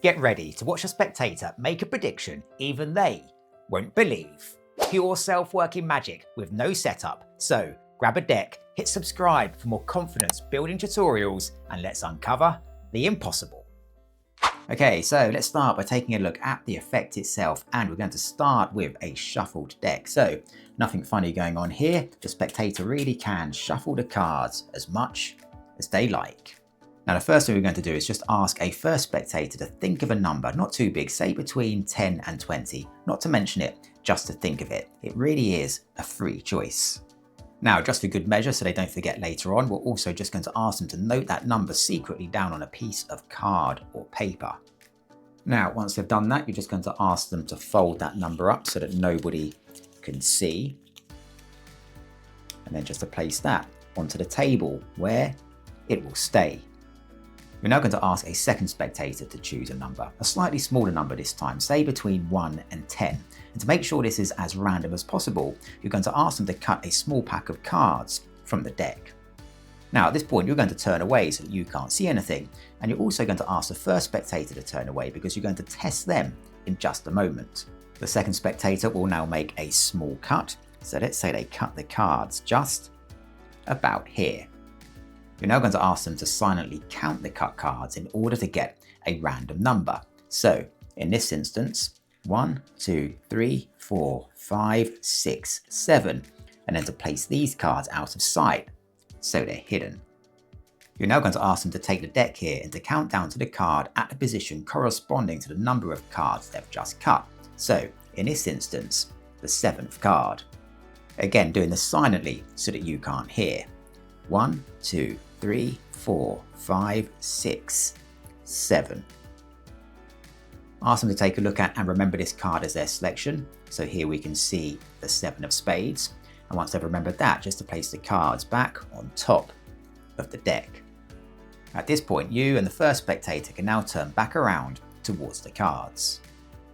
Get ready to watch a spectator make a prediction even they won't believe. Pure self-working magic with no setup. So grab a deck, hit subscribe for more confidence building tutorials, and let's uncover the impossible. Okay, so let's start by taking a look at the effect itself, and we're going to start with a shuffled deck. So nothing funny going on here. The spectator really can shuffle the cards as much as they like. Now the first thing we're going to do is just ask a first spectator to think of a number, not too big, say between 10 and 20, not to mention it, just to think of it. It really is a free choice. Now, just for good measure, so they don't forget later on, we're also just going to ask them to note that number secretly down on a piece of card or paper. Now, once they've done that, you're just going to ask them to fold that number up so that nobody can see. And then just to place that onto the table where it will stay. We're now going to ask a second spectator to choose a number, a slightly smaller number this time, say between 1 and 10. And to make sure this is as random as possible, you're going to ask them to cut a small pack of cards from the deck. Now at this point, you're going to turn away so that you can't see anything. And you're also going to ask the first spectator to turn away because you're going to test them in just a moment. The second spectator will now make a small cut. So let's say they cut the cards just about here. You're now going to ask them to silently count the cut cards in order to get a random number. So in this instance, 1, 2, 3, 4, 5, 6, 7, and then to place these cards out of sight so they're hidden. You're now going to ask them to take the deck here and to count down to the card at the position corresponding to the number of cards they've just cut. So in this instance, the 7th card. Again, doing this silently so that you can't hear. 1, 2, 3, 4, 5, 6, 7. Ask them to take a look at and remember this card as their selection. So here we can see the 7 of spades. And once they've remembered that, just to place the cards back on top of the deck. At this point, you and the first spectator can now turn back around towards the cards.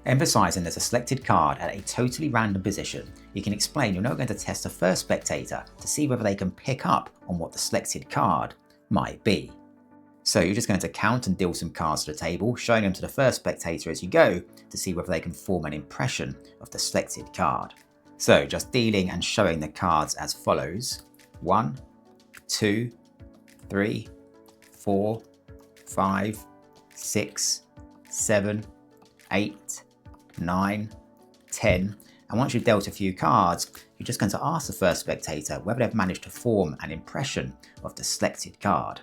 Emphasizing there's a selected card at a totally random position, you can explain you're now going to test the first spectator to see whether they can pick up on what the selected card might be. So you're just going to count and deal some cards to the table, showing them to the first spectator as you go to see whether they can form an impression of the selected card. So just dealing and showing the cards as follows: 1, 2, 3, 4, 5, 6, 7, 8, 9, 10, and once you've dealt a few cards, you're just going to ask the first spectator whether they've managed to form an impression of the selected card.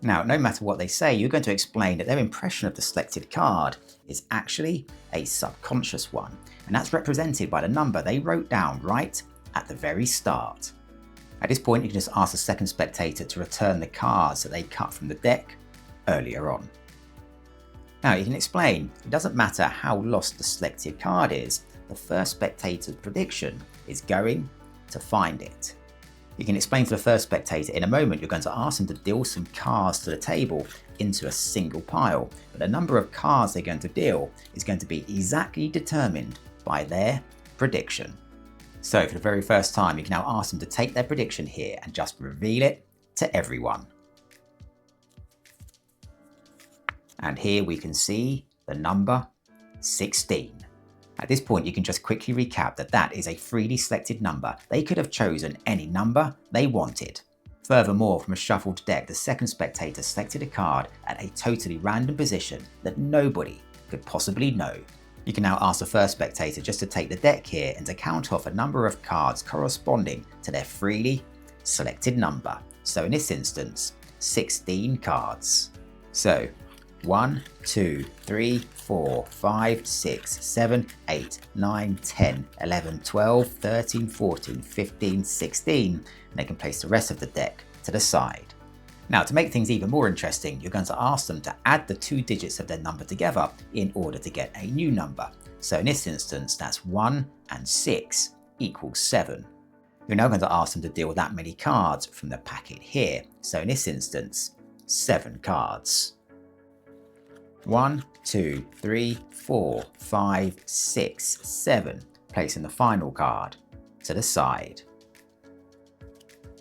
Now, no matter what they say, you're going to explain that their impression of the selected card is actually a subconscious one, and that's represented by the number they wrote down right at the very start. At this point, you can just ask the second spectator to return the cards that they cut from the deck earlier on. Now you can explain, it doesn't matter how lost the selected card is, the first spectator's prediction is going to find it. You can explain to the first spectator in a moment you're going to ask them to deal some cards to the table into a single pile, but the number of cards they're going to deal is going to be exactly determined by their prediction. So for the very first time, you can now ask them to take their prediction here and just reveal it to everyone. And here we can see the number 16. At this point, you can just quickly recap that that is a freely selected number. They could have chosen any number they wanted. Furthermore, from a shuffled deck, the second spectator selected a card at a totally random position that nobody could possibly know. You can now ask the first spectator just to take the deck here and to count off a number of cards corresponding to their freely selected number. So in this instance, 16 cards. So 1, 2, 3, 4, 5, 6, 7, 8, 9, 10, 11, 12, 13, 14, 15, 16, and they can place the rest of the deck to the side. Now to make things even more interesting, you're going to ask them to add the 2 digits of their number together in order to get a new number. So in this instance, that's 1 and 6 equals 7. You're now going to ask them to deal that many cards from the packet here. So in this instance, 7 cards. 1, 2, 3, 4, 5, 6, 7, placing the final card to the side.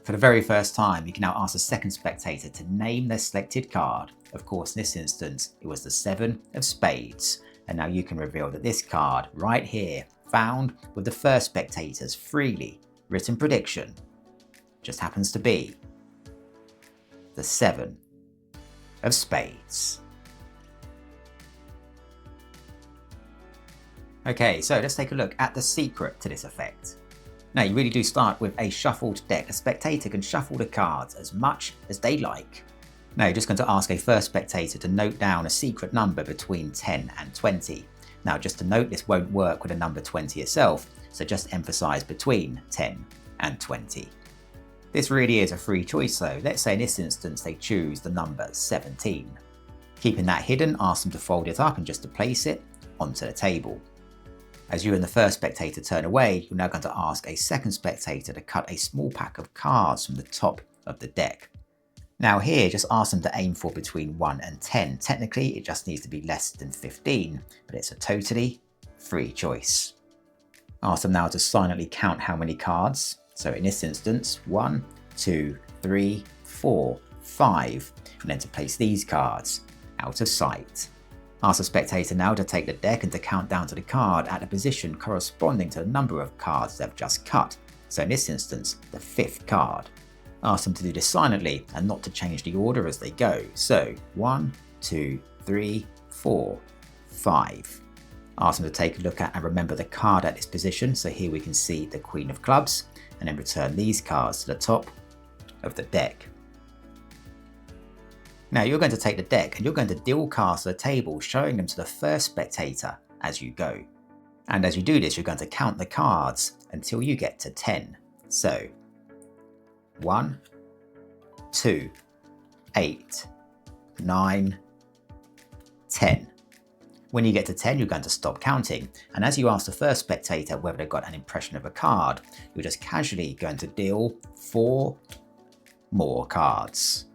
For the very first time, you can now ask the second spectator to name their selected card. Of course, in this instance, it was the 7 of spades. And now you can reveal that this card right here, found with the first spectator's freely written prediction, just happens to be the 7 of spades. Okay, so let's take a look at the secret to this effect. Now, you really do start with a shuffled deck. A spectator can shuffle the cards as much as they like. Now, you're just going to ask a first spectator to note down a secret number between 10 and 20. Now, just to note, this won't work with the number 20 itself, so just emphasize between 10 and 20. This really is a free choice though. Let's say in this instance they choose the number 17. Keeping that hidden, ask them to fold it up and just to place it onto the table. As you and the first spectator turn away, you're now going to ask a second spectator to cut a small pack of cards from the top of the deck. Now here, just ask them to aim for between 1 and 10. Technically, it just needs to be less than 15, but it's a totally free choice. Ask them now to silently count how many cards. So in this instance, 1, 2, 3, 4, 5, and then to place these cards out of sight. Ask the spectator now to take the deck and to count down to the card at a position corresponding to the number of cards they've just cut. So in this instance, the 5th card. Ask them to do this silently and not to change the order as they go. So 1, 2, 3, 4, 5. Ask them to take a look at and remember the card at this position. So here we can see the Queen of Clubs, and then return these cards to the top of the deck. Now you're going to take the deck and you're going to deal cards to the table, showing them to the first spectator as you go. And as you do this, you're going to count the cards until you get to 10. So 1, 2, 8, 9, 10. When you get to 10, you're going to stop counting. And as you ask the first spectator whether they've got an impression of a card, you're just casually going to deal 4 more cards.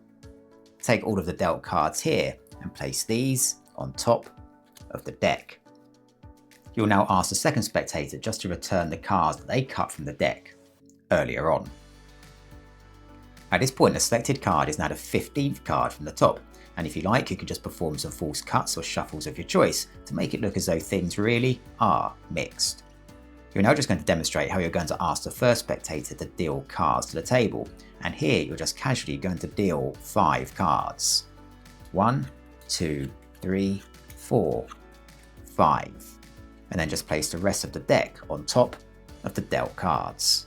Take all of the dealt cards here and place these on top of the deck. You'll now ask the second spectator just to return the cards that they cut from the deck earlier on. At this point, the selected card is now the 15th card from the top, and if you like, you can just perform some false cuts or shuffles of your choice to make it look as though things really are mixed. You're now just going to demonstrate how you're going to ask the first spectator to deal cards to the table, and here you're just casually going to deal 5 cards. 1, 2, 3, 4, 5. And then just place the rest of the deck on top of the dealt cards.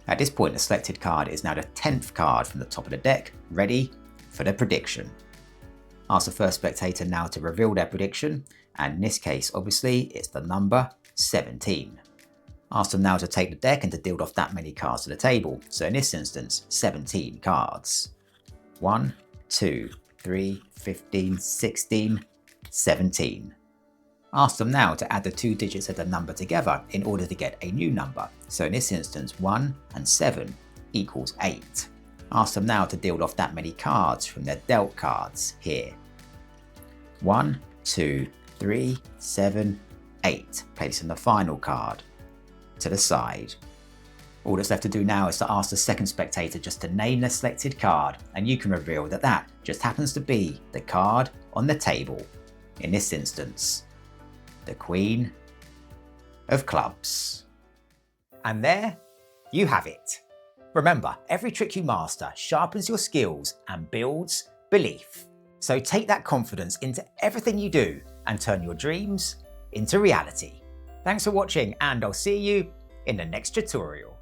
At this point, the selected card is now the 10th card from the top of the deck, ready for the prediction. Ask the first spectator now to reveal their prediction, and in this case, obviously, it's the number 17. Ask them now to take the deck and to deal off that many cards to the table. So in this instance, 17 cards. 1, 2, 3, 15, 16, 17. Ask them now to add the 2 digits of the number together in order to get a new number. So in this instance, 1 and 7 equals 8. Ask them now to deal off that many cards from their dealt cards here. 1, 2, 3, 7, 8. Placing the final card to the side. All that's left to do now is to ask the second spectator just to name the selected card, and you can reveal that that just happens to be the card on the table. In this instance, the Queen of Clubs. And there you have it. Remember, every trick you master sharpens your skills and builds belief. So take that confidence into everything you do and turn your dreams into reality. Thanks for watching, and I'll see you in the next tutorial.